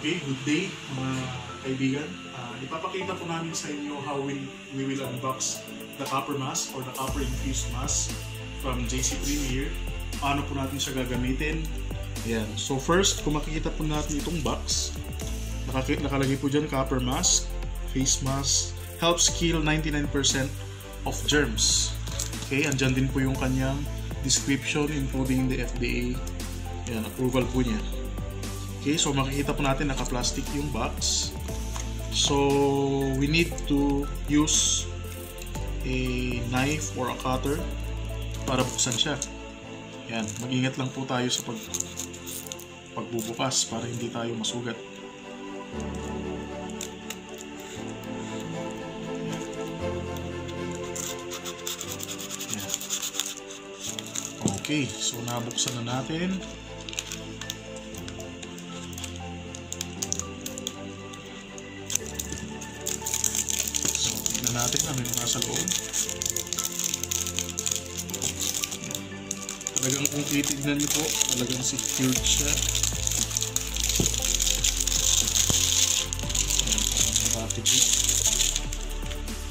Okay, good day mga kaibigan. Ipapakita po namin sa inyo how we will unbox the copper mask or the copper infused mask from JC Premier. Paano po natin siya gagamitin. Ayan. So first, kung makikita po natin itong box, nakalagay po dyan copper mask, face mask, helps kill 99% of germs. Okay, andyan din po yung kanyang description including the FDA approval po niya. Okay, so makikita po natin naka-plastic yung box. So we need to use a knife or a cutter para buksan siya. Yan, mag-ingat lang po tayo sa pagbubukas para hindi tayo masugat. Yan. Okay, so nabuksan na natin. Natin ano yung nasa loob. Talagang kung titignan nyo po, talagang secured siya. Packaging.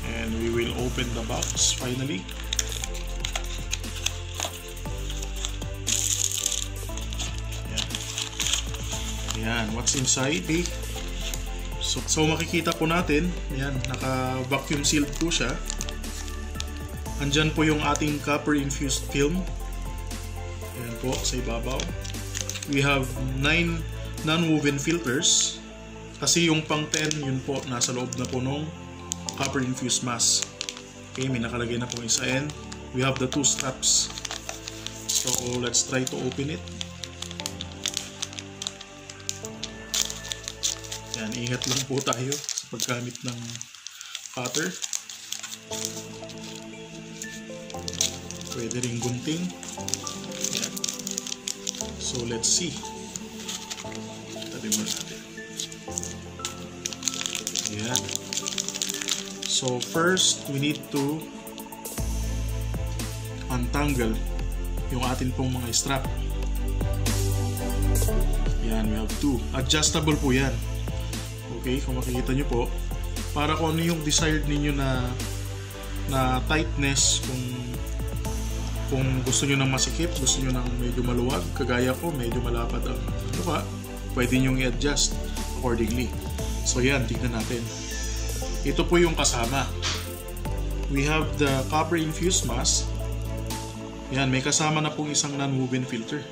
And we will open the box finally. Ayan, what's inside? So makikita po natin, ayan, naka-vacuum sealed po siya. Andyan po yung ating copper infused film. Ayan po, sa ibabaw. We have 9 non-woven filters. Kasi yung pang 10, yun po, nasa loob na po nung copper infused mask. Okay, may nakalagay na po isa. And we have the 2 straps. So let's try to open it. Yan, ingat lang po tayo sa paggamit ng cutter. Pwede ring gunting. Yan. So let's see. Tabi mo natin. Yan. So first, we need to untanggle yung atin pong mga strap. Yan, we have 2. Adjustable po yan. Okay, kung makikita nyo po, para kung ano yung desired ninyo na tightness, kung gusto nyo ng masikip, gusto nyo ng medyo maluwag, kagaya ko, medyo malapad ang mukha, pwede nyo i-adjust accordingly. So yan, tignan natin. Ito po yung kasama. We have the copper infused mask. Yan, may kasama na pong isang non-woven filter.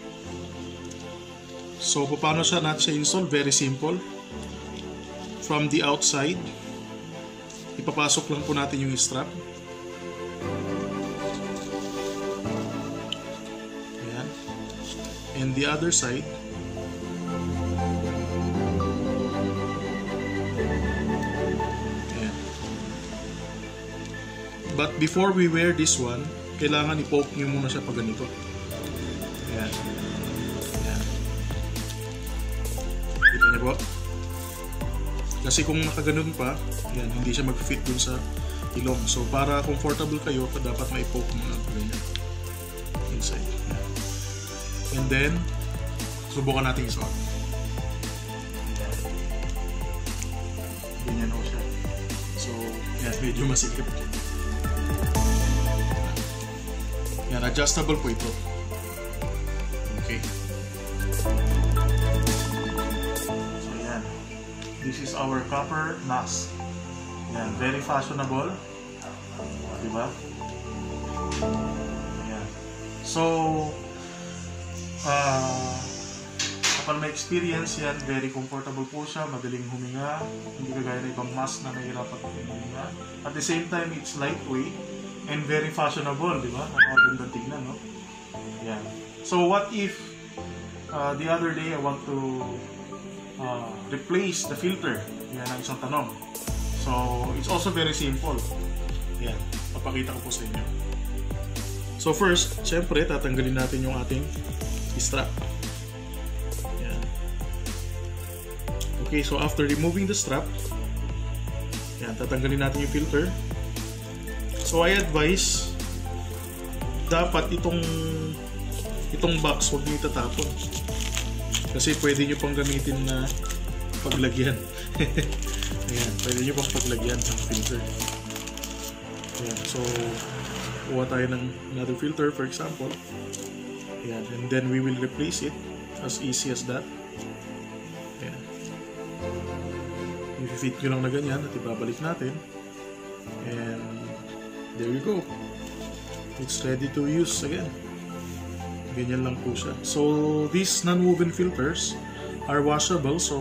So, paano natin siya install? Very simple. From the outside, ipapasok lang po natin yung strap. Ayan. And the other side, ayan. But before we wear this one, kailangan i-poke nyo muna siya pag ganito. Ayan. Ayan. Kita niyo po? Kasi kung nakaganon pa, yan, hindi siya mag-fit dun sa ilong. So para comfortable kayo, dapat may poke muna ganyan inside. Yan. And then, subukan natin isuot. Ganyan ako siya. So, yan, medyo masikip. Yan, adjustable po ito. Okay. This is our copper mask. Yan, very fashionable. Diba? Yan. So, kapag may experience yan, very comfortable po siya, madaling huminga, hindi kagaya ng ibang mask na nahihirapan huminga. At the same time, it's lightweight and very fashionable, diba? Nakakagandang tignan, no? Yan. So, what if the other day I want to replace the filter? Yan ang isang tanong. So, it's also very simple. Yan, papakita ko po sa inyo. So first, syempre, tatanggalin natin yung ating strap. Yan. Okay, so after removing the strap, yan, tatanggalin natin yung filter. So I advise, dapat itong box huwag nyo itatapon. Kasi pwede nyo pang gamitin na paglagyan. Ayan, pwede nyo pang paglagyan ng filter. Ayan, so kuha tayo ng another filter for example. Ayan, and then we will replace it as easy as that. Ayan. I-fit nyo lang na ganyan at ibabalik natin. And there you go. It's ready to use again. Ganyan lang po siya. So these non-woven filters are washable, so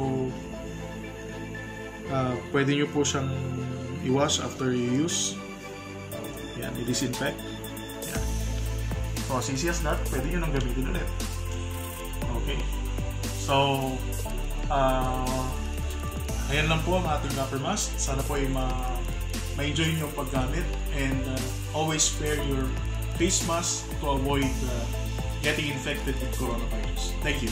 pwede nyo po siyang i-wash after you use. Yan, i-disinfect. Yan. So as easy as that, pwede nyo nang gamitin ulit. Okay. So ayan lang po ang ating copper mask. Sana po ay ma-enjoy nyo ang paggamit, and always wear your face mask to avoid getting infected with coronavirus. Thank you.